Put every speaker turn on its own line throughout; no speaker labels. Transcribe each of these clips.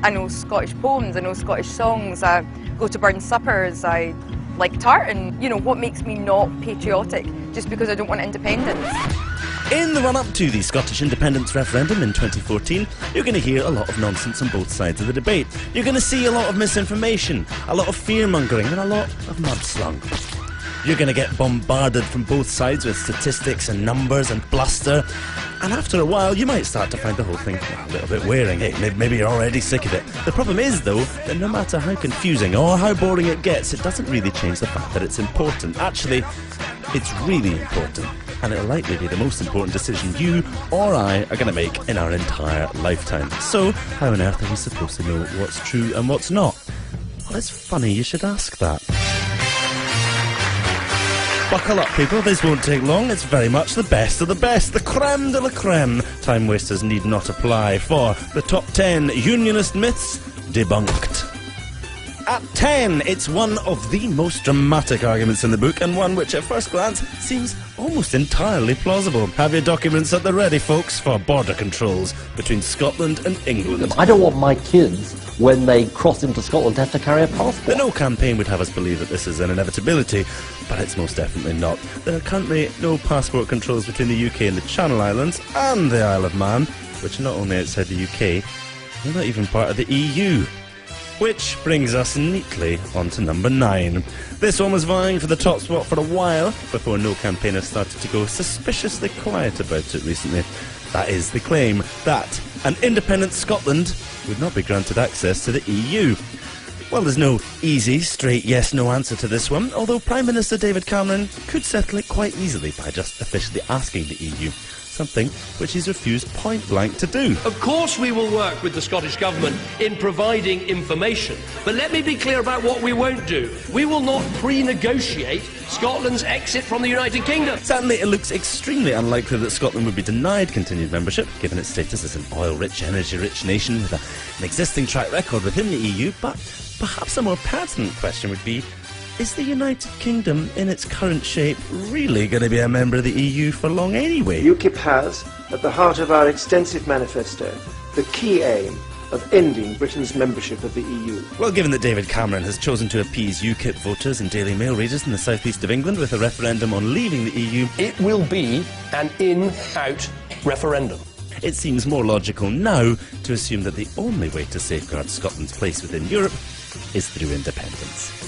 I know Scottish poems, I know Scottish songs, I go to Burns suppers, I like tartan. You know, what makes me not patriotic just because I don't want independence?
In the run-up to the Scottish independence referendum in 2014, you're going to hear a lot of nonsense on both sides of the debate. You're going to see a lot of misinformation, a lot of fear-mongering and a lot of mudslung. You're going to get bombarded from both sides with statistics and numbers and bluster, and after a while you might start to find the whole thing a little bit wearing. Hey, maybe you're already sick of it. The problem is, though, that no matter how confusing or how boring it gets, it doesn't really change the fact that it's important. Actually, it's really important, and it'll likely be the most important decision you or I are going to make in our entire lifetime. So, how on earth are we supposed to know what's true and what's not? Well, it's funny you should ask that. Buckle up, people, this won't take long. It's very much the best of the best, the creme de la creme. Time wasters need not apply for the top 10 unionist myths debunked. At 10, it's one of the most dramatic arguments in the book, and one which at first glance seems almost entirely plausible. Have your documents at the ready, folks, for border controls between Scotland and England.
I don't want my kids, when they cross into Scotland, to have to carry a passport.
The No campaign would have us believe that this is an inevitability, but it's most definitely not. There are currently no passport controls between the UK and the Channel Islands and the Isle of Man, which are not only outside the UK, they're not even part of the EU. Which brings us neatly onto number 9. This one was vying for the top spot for a while, before No campaigners started to go suspiciously quiet about it recently. That is the claim that an independent Scotland would not be granted access to the EU. Well, there's no easy, straight yes-no answer to this one, although Prime Minister David Cameron could settle it quite easily by just officially asking the EU, something which he's refused point-blank to do.
Of course we will work with the Scottish Government in providing information, but let me be clear about what we won't do. We will not pre-negotiate Scotland's exit from the United Kingdom.
Certainly it looks extremely unlikely that Scotland would be denied continued membership, given its status as an oil-rich, energy-rich nation with an existing track record within the EU, but perhaps a more pertinent question would be, is the United Kingdom, in its current shape, really going to be a member of the EU for long anyway?
UKIP has, at the heart of our extensive manifesto, the key aim of ending Britain's membership of the EU.
Well, given that David Cameron has chosen to appease UKIP voters and Daily Mail readers in the southeast of England with a referendum on leaving the EU,
It will be an in-out referendum.
it seems more logical now to assume that the only way to safeguard Scotland's place within Europe is through independence.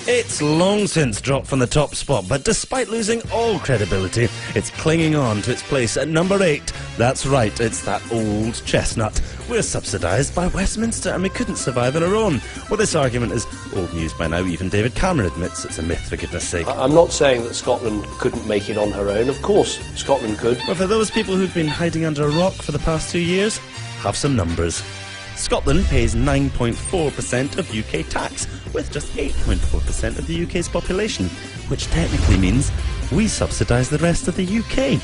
It's long since dropped from the top spot, but despite losing all credibility, it's clinging on to its place at number 8. That's right, it's that old chestnut. We're subsidised by Westminster and we couldn't survive on our own. Well, this argument is old news by now. Even David Cameron admits it's a myth, for goodness sake.
I'm not saying that Scotland couldn't make it on her own. Of course, Scotland could.
But for those people who've been hiding under a rock for the past 2 years, have some numbers. Scotland pays 9.4% of UK tax, with just 8.4% of the UK's population, which technically means we subsidise the rest of the UK.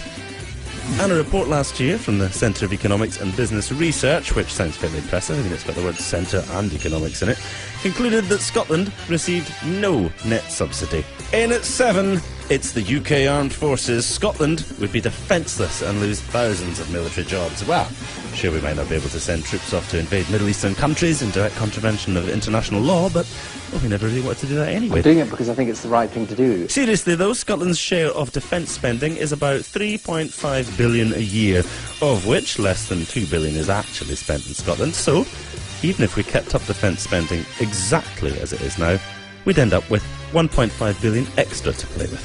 And a report last year from the Centre of Economics and Business Research, which sounds fairly impressive, I think it's got the word centre and economics in it, concluded that Scotland received no net subsidy. In at 7, it's the UK Armed Forces. Scotland would be defenceless and lose thousands of military jobs. Well, sure, we might not be able to send troops off to invade Middle Eastern countries in direct contravention of international law, but well, we never really wanted to do that anyway.
I'm doing it because I think it's the right thing to do.
Seriously though, Scotland's share of defence spending is about 3.5 billion a year, of which less than 2 billion is actually spent in Scotland. So, even if we kept up defence spending exactly as it is now, we'd end up with 1.5 billion extra to play with,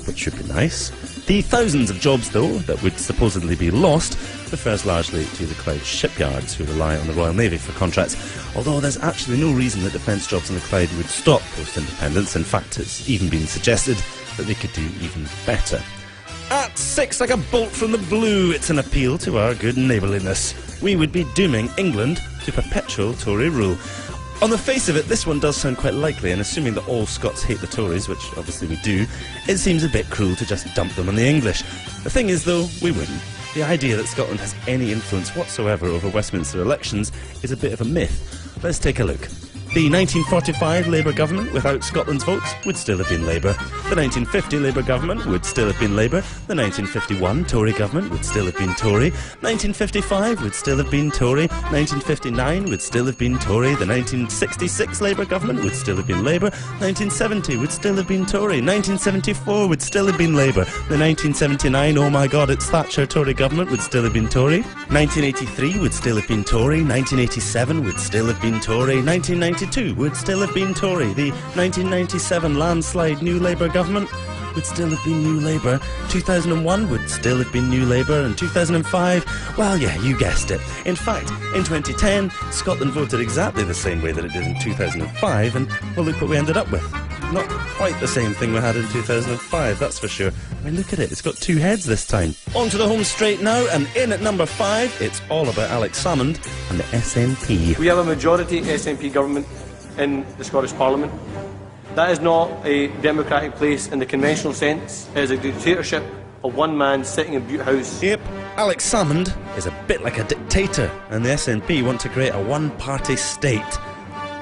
which should be nice. The thousands of jobs, though, that would supposedly be lost refers largely to the Clyde shipyards, who rely on the Royal Navy for contracts, although there's actually no reason that defence jobs on the Clyde would stop post-independence. In fact, it's even been suggested that they could do even better. At 6, like a bolt from the blue, it's an appeal to our good neighbourliness. We would be dooming England to perpetual Tory rule. On the face of it, this one does sound quite likely, and assuming that all Scots hate the Tories, which obviously we do, it seems a bit cruel to just dump them on the English. The thing is, though, we wouldn't. The idea that Scotland has any influence whatsoever over Westminster elections is a bit of a myth. Let's take a look. The 1945 Labour government, without Scotland's votes, would still have been Labour. The 1950 Labour government would still have been Labour. The 1951 Tory government would still have been Tory. 1955 would still have been Tory. 1959 would still have been Tory. The 1966 Labour government would still have been Labour. 1970 would still have been Tory. 1974 would still have been Labour. The 1979, oh my God, it's Thatcher Tory government would still have been Tory. 1983 would still have been Tory. 1987 would still have been Tory. 1992 would still have been Tory. The 1997 landslide New Labour government would still have been New Labour. 2001 would still have been New Labour. And 2005, well, yeah, you guessed it. In fact, in 2010, Scotland voted exactly the same way that it did in 2005, and well, look what we ended up with. Not quite the same thing we had in 2005, that's for sure. I mean, look at it, it's got two heads this time. On to the home straight now, and in at number 5, it's all about Alex Salmond and the SNP.
We have a majority SNP government in the Scottish Parliament. That is not a democratic place in the conventional sense. It is a dictatorship of one man sitting in Bute House.
Yep, Alex Salmond is a bit like a dictator, and the SNP want to create a one-party state.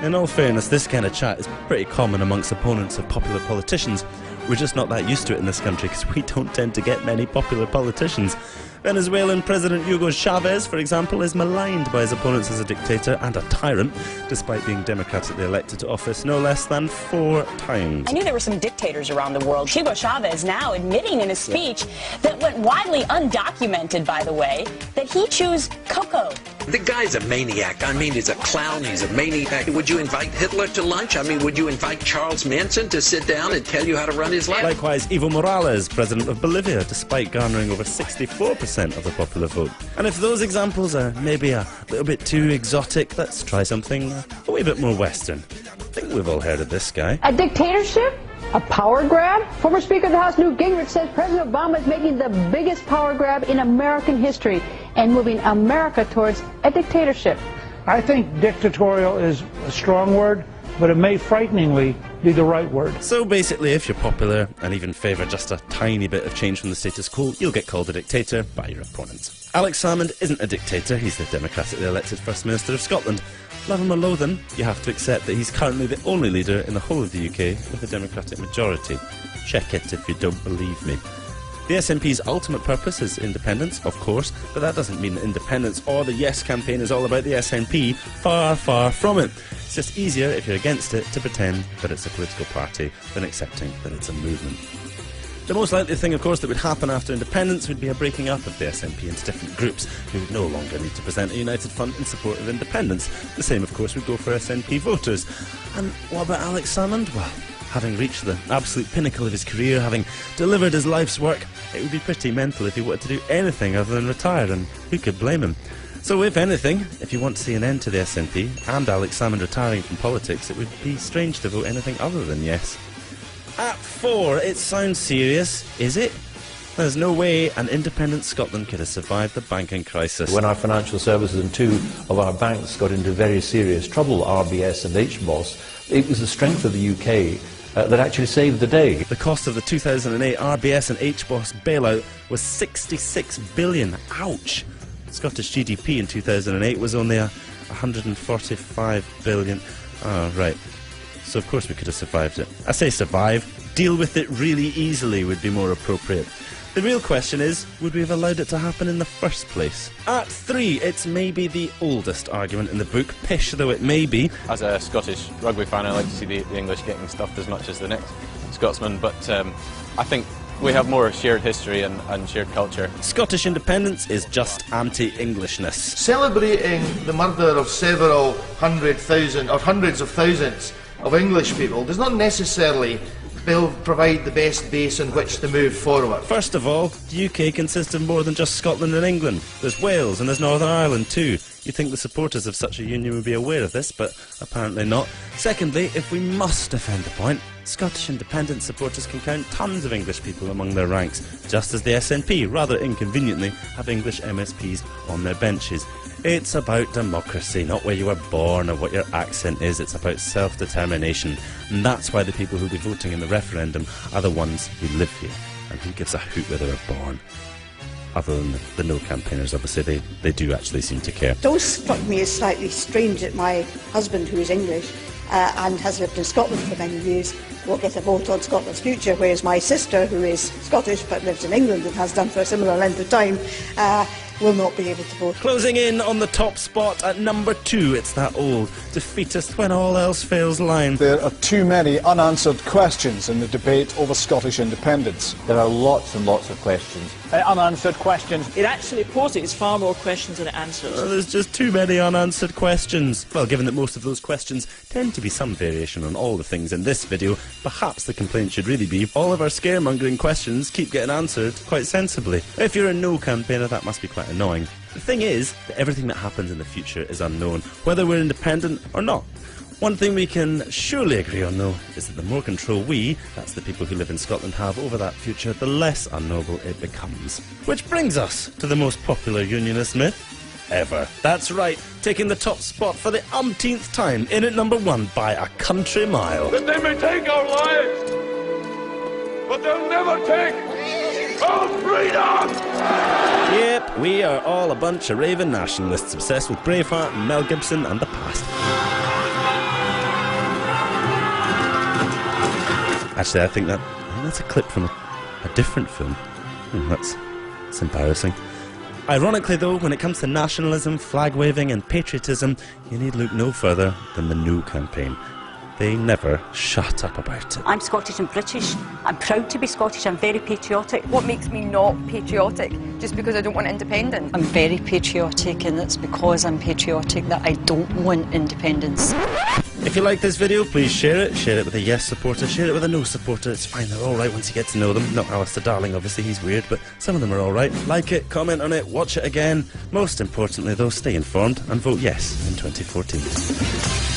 In all fairness, this kind of chat is pretty common amongst opponents of popular politicians. We're just not that used to it in this country because we don't tend to get many popular politicians. Venezuelan President Hugo Chavez, for example, is maligned by his opponents as a dictator and a tyrant, despite being democratically elected to office no less than 4 times.
I knew there were some dictators around the world. Hugo Chavez now admitting in a speech that went widely undocumented, by the way, that he chews cocoa.
The guy's a maniac. I mean, he's a clown. He's a maniac. Would you invite Hitler to lunch? I mean, would you invite Charles Manson to sit down and tell you how to run his life?
Likewise, Evo Morales, president of Bolivia, despite garnering over 64% of the popular vote. And if those examples are maybe a little bit too exotic, let's try something a wee bit more Western. I think we've all heard of this guy.
A dictatorship? A power grab? Former Speaker of the House Newt Gingrich says President Obama is making the biggest power grab in American history and moving America towards a dictatorship.
I think dictatorial is a strong word, but it may frighteningly be the right word.
So basically, if you're popular and even favour just a tiny bit of change from the status quo, you'll get called a dictator by your opponents. Alex Salmond isn't a dictator, he's the democratically elected First Minister of Scotland. Love him or loathe him, you have to accept that he's currently the only leader in the whole of the UK with a democratic majority. Check it if you don't believe me. The SNP's ultimate purpose is independence, of course, but that doesn't mean that independence or the Yes campaign is all about the SNP. Far, far from it. It's just easier, if you're against it, to pretend that it's a political party than accepting that it's a movement. The most likely thing, of course, that would happen after independence would be a breaking up of the SNP into different groups who would no longer need to present a united front in support of independence. The same, of course, would go for SNP voters. And what about Alex Salmond? Well, having reached the absolute pinnacle of his career, having delivered his life's work, it would be pretty mental if he wanted to do anything other than retire, and who could blame him? So if anything, if you want to see an end to the SNP and Alex Salmond retiring from politics, it would be strange to vote anything other than yes. At 4, it sounds serious, is it? There's no way an independent Scotland could have survived the banking crisis.
When our financial services and 2 of our banks got into very serious trouble, RBS and HBOS, it was the strength of the UK that actually saved the day.
The cost of the 2008 RBS and HBOS bailout was 66 billion. Ouch! Scottish GDP in 2008 was only 145 billion. Oh, right. So of course we could have survived it. I say survive. Deal with it really easily would be more appropriate. The real question is, would we have allowed it to happen in the first place? At 3, it's maybe the oldest argument in the book, pish though it may be.
As a Scottish rugby fan, I like to see the English getting stuffed as much as the next Scotsman, but I think we have more shared history and shared culture.
Scottish independence is just anti-Englishness.
Celebrating the murder of several hundreds of thousands of English people does not necessarily provide the best base on which to move forward.
First of all, the UK consists of more than just Scotland and England. There's Wales and there's Northern Ireland too. You'd think the supporters of such a union would be aware of this, but apparently not. Secondly, if we must defend a point, Scottish independence supporters can count tons of English people among their ranks, just as the SNP, rather inconveniently, have English MSPs on their benches. It's about democracy, not where you were born or what your accent is. It's about self-determination. And that's why the people who'll be voting in the referendum are the ones who live here. And who gives a hoot where they were born? Other than the no campaigners, obviously, they do actually seem to care.
It always struck me as slightly strange that my husband, who is English, and has lived in Scotland for many years will get a vote on Scotland's future, whereas my sister, who is Scottish but lives in England and has done for a similar length of time, will not be able to vote.
Closing in on the top spot at number 2, it's that old defeatist when all else fails line.
There are too many unanswered questions in the debate over Scottish independence.
There are lots and lots of questions.
Unanswered questions.
It actually poses far more questions than it answers.
There's just too many unanswered questions. Well, given that most of those questions tend to be some variation on all the things in this video, perhaps the complaint should really be all of our scaremongering questions keep getting answered quite sensibly. If you're a no campaigner, that must be quite annoying. The thing is that everything that happens in the future is unknown, whether we're independent or not. One thing we can surely agree on, though, is that the more control we, that's the people who live in Scotland, have over that future, the less unknowable it becomes. Which brings us to the most popular unionist myth ever. That's right, taking the top spot for the umpteenth time, in at number 1 by a country mile.
That they may take our lives, but they'll never take our freedom!
Yep, we are all a bunch of raving nationalists obsessed with Braveheart, Mel Gibson and the past. Actually, I think that's a clip from a different film. That's embarrassing. Ironically, though, when it comes to nationalism, flag-waving and patriotism, you need look no further than the No campaign. They never shut up about it.
I'm Scottish and British. I'm proud to be Scottish. I'm very patriotic.
What makes me not patriotic? Just because I don't want independence?
I'm very patriotic, and it's because I'm patriotic that I don't want independence.
If you like this video, please share it. Share it with a yes supporter, share it with a no supporter. It's fine, they're alright once you get to know them. Not Alistair Darling, obviously, he's weird, but some of them are alright. Like it, comment on it, watch it again. Most importantly, though, stay informed and vote yes in 2014.